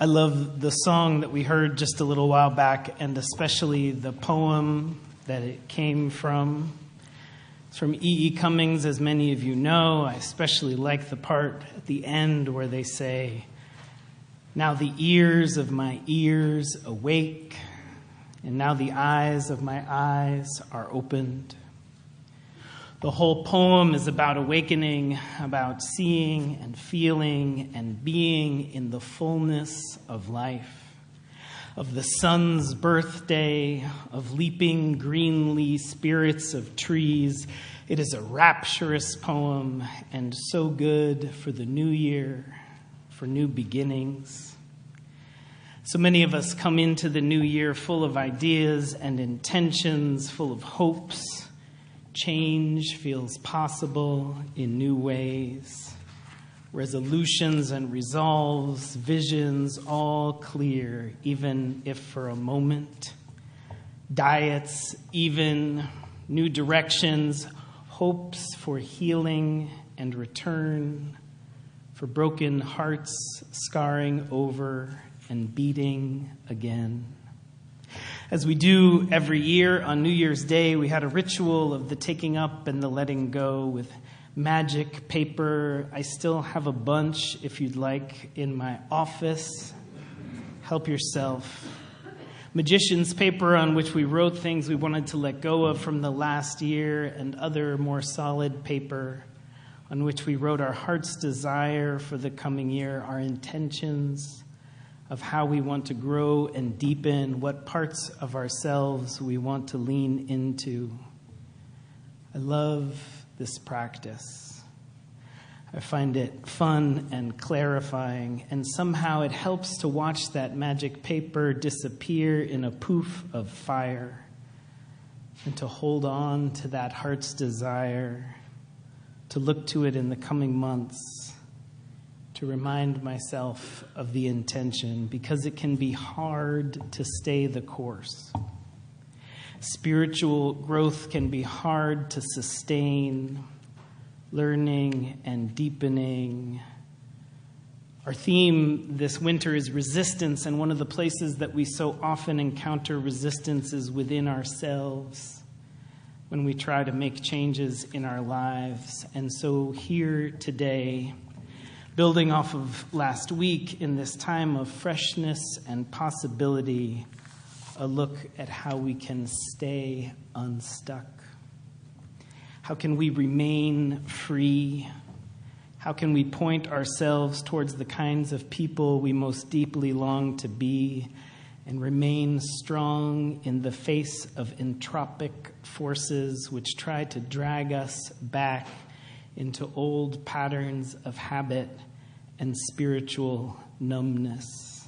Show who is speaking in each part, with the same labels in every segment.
Speaker 1: I love the song that we heard just a little while back, and especially the poem that it came from. It's from E.E. Cummings, as many of you know. I especially like the part at the end where they say, "Now the ears of my ears awake, and now the eyes of my eyes are opened." The whole poem is about awakening, about seeing and feeling and being in the fullness of life, of the sun's birthday, of leaping greenly spirits of trees. It is a rapturous poem and so good for the new year, for new beginnings. So many of us come into the new year full of ideas and intentions, full of hopes. Change feels possible in new ways. Resolutions and resolves, visions all clear, even if for a moment. Diets, even new directions, hopes for healing and return, for broken hearts scarring over and beating again. As we do every year on New Year's Day, we had a ritual of the taking up and the letting go with magic paper. I still have a bunch, if you'd like, in my office. Help yourself. Magician's paper on which we wrote things we wanted to let go of from the last year, and other more solid paper on which we wrote our heart's desire for the coming year, our intentions of how we want to grow and deepen, what parts of ourselves we want to lean into. I love this practice. I find it fun and clarifying, and somehow it helps to watch that magic paper disappear in a poof of fire, and to hold on to that heart's desire, to look to it in the coming months, to remind myself of the intention, because it can be hard to stay the course. Spiritual growth can be hard to sustain, learning and deepening. Our theme this winter is resistance, and one of the places that we so often encounter resistance is within ourselves when we try to make changes in our lives. And so here today, building off of last week in this time of freshness and possibility, a look at how we can stay unstuck. How can we remain free? How can we point ourselves towards the kinds of people we most deeply long to be and remain strong in the face of entropic forces which try to drag us back into old patterns of habit and spiritual numbness?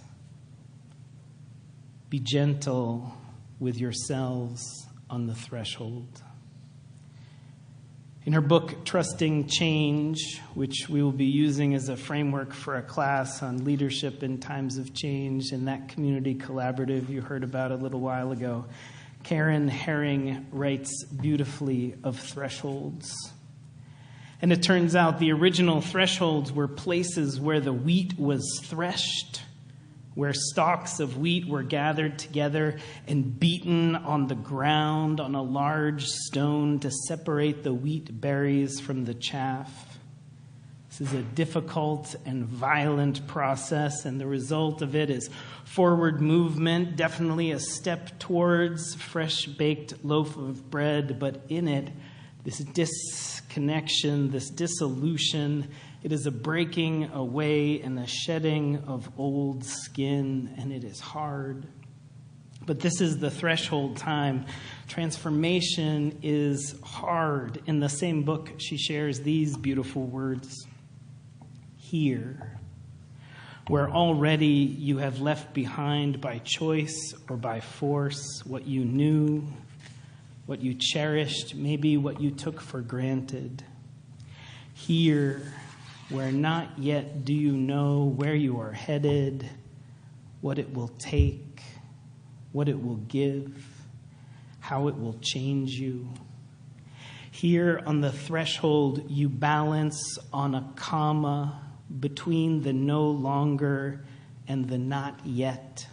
Speaker 1: Be gentle with yourselves on the threshold. In her book, Trusting Change, which we will be using as a framework for a class on leadership in times of change in that community collaborative you heard about a little while ago, Karen Herring writes beautifully of thresholds. And it turns out the original thresholds were places where the wheat was threshed, where stalks of wheat were gathered together and beaten on the ground on a large stone to separate the wheat berries from the chaff. This is a difficult and violent process, and the result of it is forward movement, definitely a step towards fresh-baked loaf of bread, but in it, this disconnection, this dissolution, it is a breaking away and a shedding of old skin, and it is hard. But this is the threshold time. Transformation is hard. In the same book, she shares these beautiful words. Here, where already you have left behind by choice or by force what you knew, what you cherished, maybe what you took for granted. Here, where not yet do you know where you are headed, what it will take, what it will give, how it will change you. Here on the threshold, you balance on a comma between the no longer and the not yet.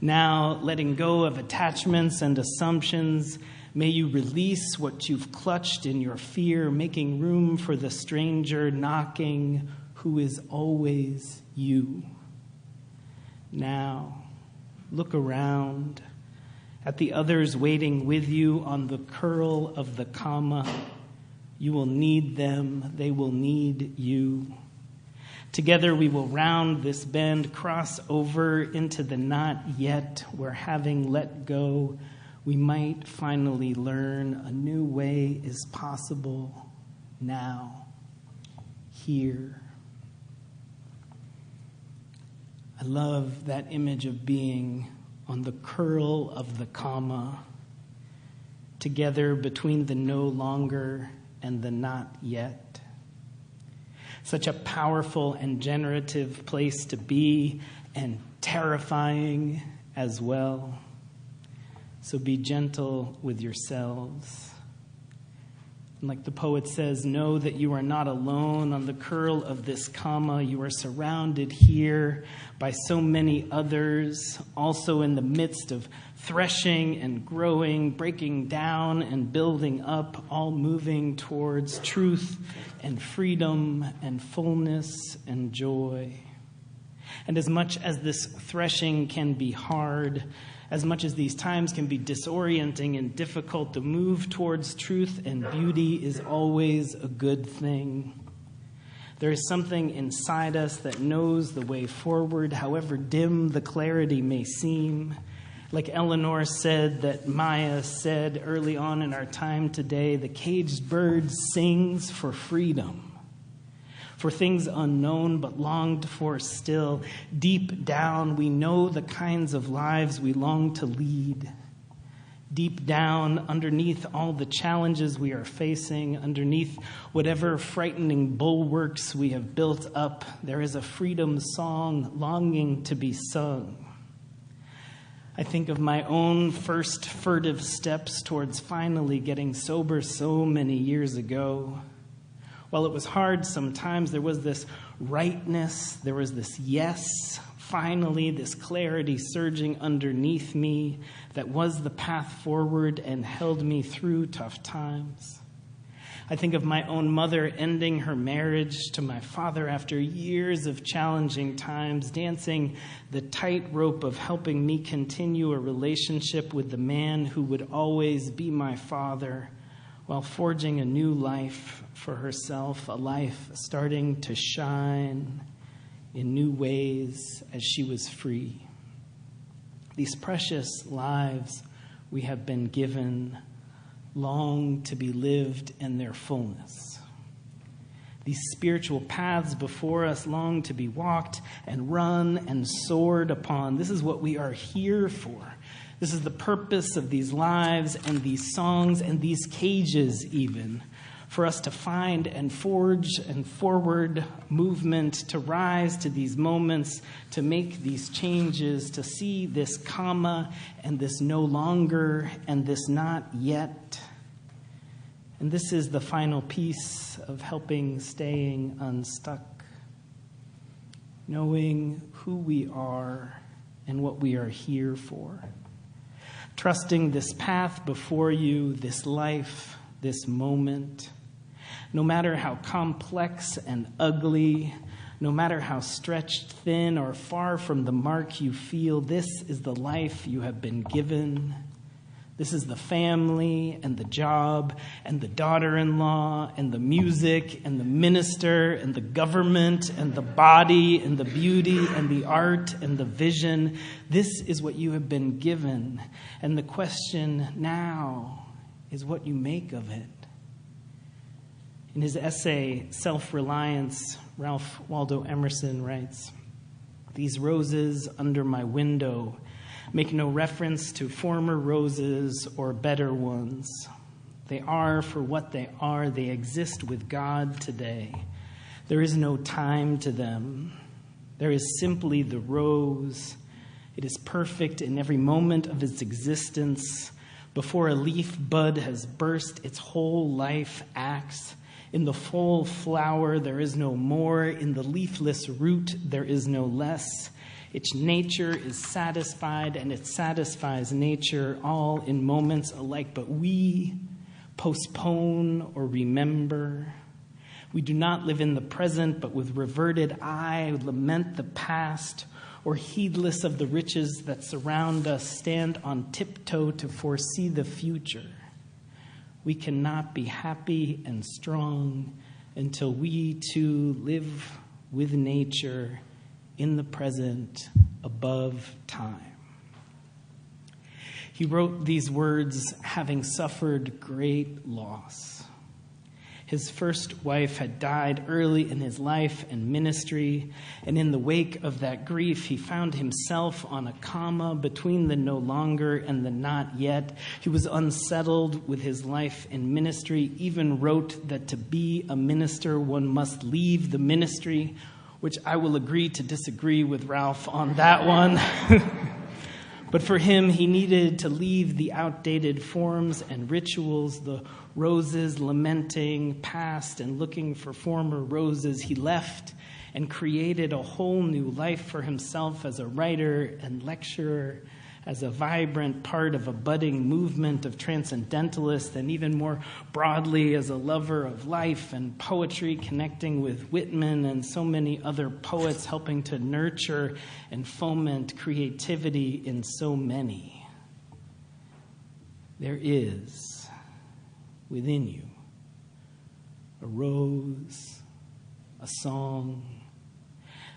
Speaker 1: Now, letting go of attachments and assumptions, may you release what you've clutched in your fear, making room for the stranger knocking who is always you. Now, look around at the others waiting with you on the curl of the comma. You will need them. They will need you. Together we will round this bend, cross over into the not yet, where having let go, we might finally learn a new way is possible now, here. I love that image of being on the curl of the comma, together between the no longer and the not yet. Such a powerful and generative place to be, and terrifying as well. So be gentle with yourselves. And like the poet says, know that you are not alone on the curl of this comma. You are surrounded here by so many others, also in the midst of threshing and growing, breaking down and building up, all moving towards truth and freedom and fullness and joy. And as much as this threshing can be hard, as much as these times can be disorienting and difficult, to move towards truth and beauty is always a good thing. There is something inside us that knows the way forward, however dim the clarity may seem. Like Eleanor said, that Maya said early on in our time today, the caged bird sings for freedom, for things unknown but longed for still. Deep down, we know the kinds of lives we long to lead. Deep down, underneath all the challenges we are facing, underneath whatever frightening bulwarks we have built up, there is a freedom song longing to be sung. I think of my own first furtive steps towards finally getting sober so many years ago. While it was hard sometimes, there was this rightness, there was this yes, finally this clarity surging underneath me that was the path forward and held me through tough times. I think of my own mother ending her marriage to my father after years of challenging times, dancing the tightrope of helping me continue a relationship with the man who would always be my father, while forging a new life for herself, a life starting to shine in new ways as she was free. These precious lives we have been given long to be lived in their fullness. These spiritual paths before us long to be walked and run and soared upon. This is what we are here for. This is the purpose of these lives and these songs and these cages even, for us to find and forge and forward movement, to rise to these moments, to make these changes, to see this comma and this no longer and this not yet. And this is the final piece of helping staying unstuck. Knowing who we are and what we are here for. Trusting this path before you, this life, this moment. No matter how complex and ugly, no matter how stretched thin or far from the mark you feel, this is the life you have been given. This is the family and the job and the daughter-in-law and the music and the minister and the government and the body and the beauty and the art and the vision. This is what you have been given. And the question now is what you make of it. In his essay, Self-Reliance, Ralph Waldo Emerson writes, "These roses under my window make no reference to former roses or better ones. They are for what they are. They exist with God today. There is no time to them. There is simply the rose. It is perfect in every moment of its existence. Before a leaf bud has burst, its whole life acts. In the full flower there is no more. In the leafless root there is no less. Its nature is satisfied, and it satisfies nature, all in moments alike. But we postpone or remember. We do not live in the present, but with reverted eye lament the past, or heedless of the riches that surround us, stand on tiptoe to foresee the future. We cannot be happy and strong until we too live with nature in the present, above time. He wrote these words having suffered great loss. His first wife had died early in his life and ministry, and in the wake of that grief, he found himself on a comma between the no longer and the not yet. He was unsettled with his life and ministry, even wrote that to be a minister, one must leave the ministry, which I will agree to disagree with Ralph on that one. But for him, he needed to leave the outdated forms and rituals, the roses lamenting past and looking for former roses. He left and created a whole new life for himself as a writer and lecturer, as a vibrant part of a budding movement of transcendentalists, and even more broadly as a lover of life and poetry, connecting with Whitman and so many other poets, helping to nurture and foment creativity in so many. There is within you a rose, a song,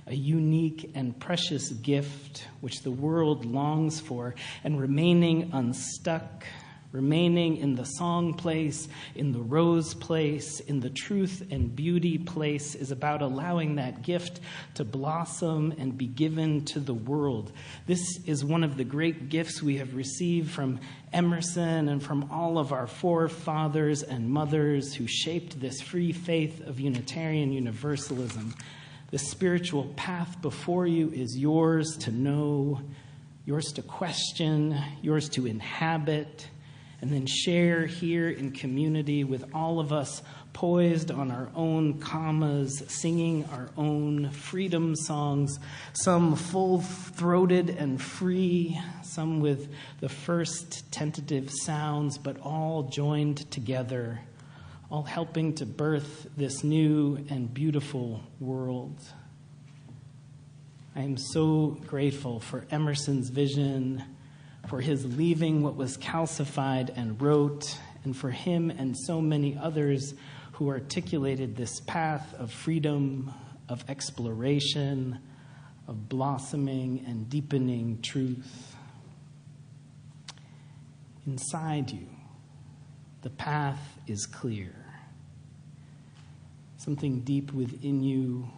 Speaker 1: a unique and precious gift which the world longs for, and remaining unstuck, remaining in the song place, in the rose place, in the truth and beauty place, is about allowing that gift to blossom and be given to the world. This is one of the great gifts we have received from Emerson and from all of our forefathers and mothers who shaped this free faith of Unitarian Universalism. The spiritual path before you is yours to know, yours to question, yours to inhabit, and then share here in community with all of us poised on our own commas, singing our own freedom songs, some full-throated and free, some with the first tentative sounds, but all joined together, all helping to birth this new and beautiful world. I am so grateful for Emerson's vision, for his leaving what was calcified and wrote, and for him and so many others who articulated this path of freedom, of exploration, of blossoming and deepening truth. Inside you, the path is clear. Something deep within you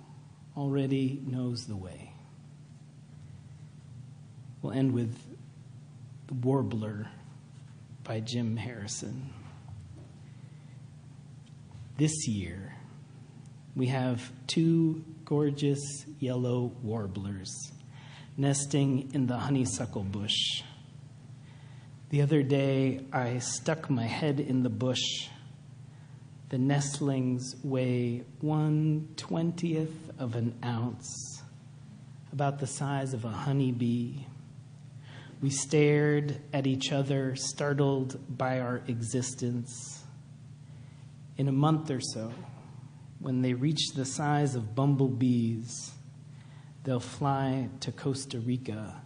Speaker 1: already knows the way. We'll end with The Warbler by Jim Harrison. This year, we have 2 gorgeous yellow warblers nesting in the honeysuckle bush. The other day, I stuck my head in the bush. The nestlings weigh 1/20th of an ounce, about the size of a honeybee. We stared at each other, startled by our existence. In a month or so, when they reach the size of bumblebees, they'll fly to Costa Rica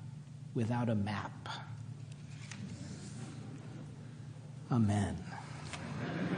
Speaker 1: without a map. Amen.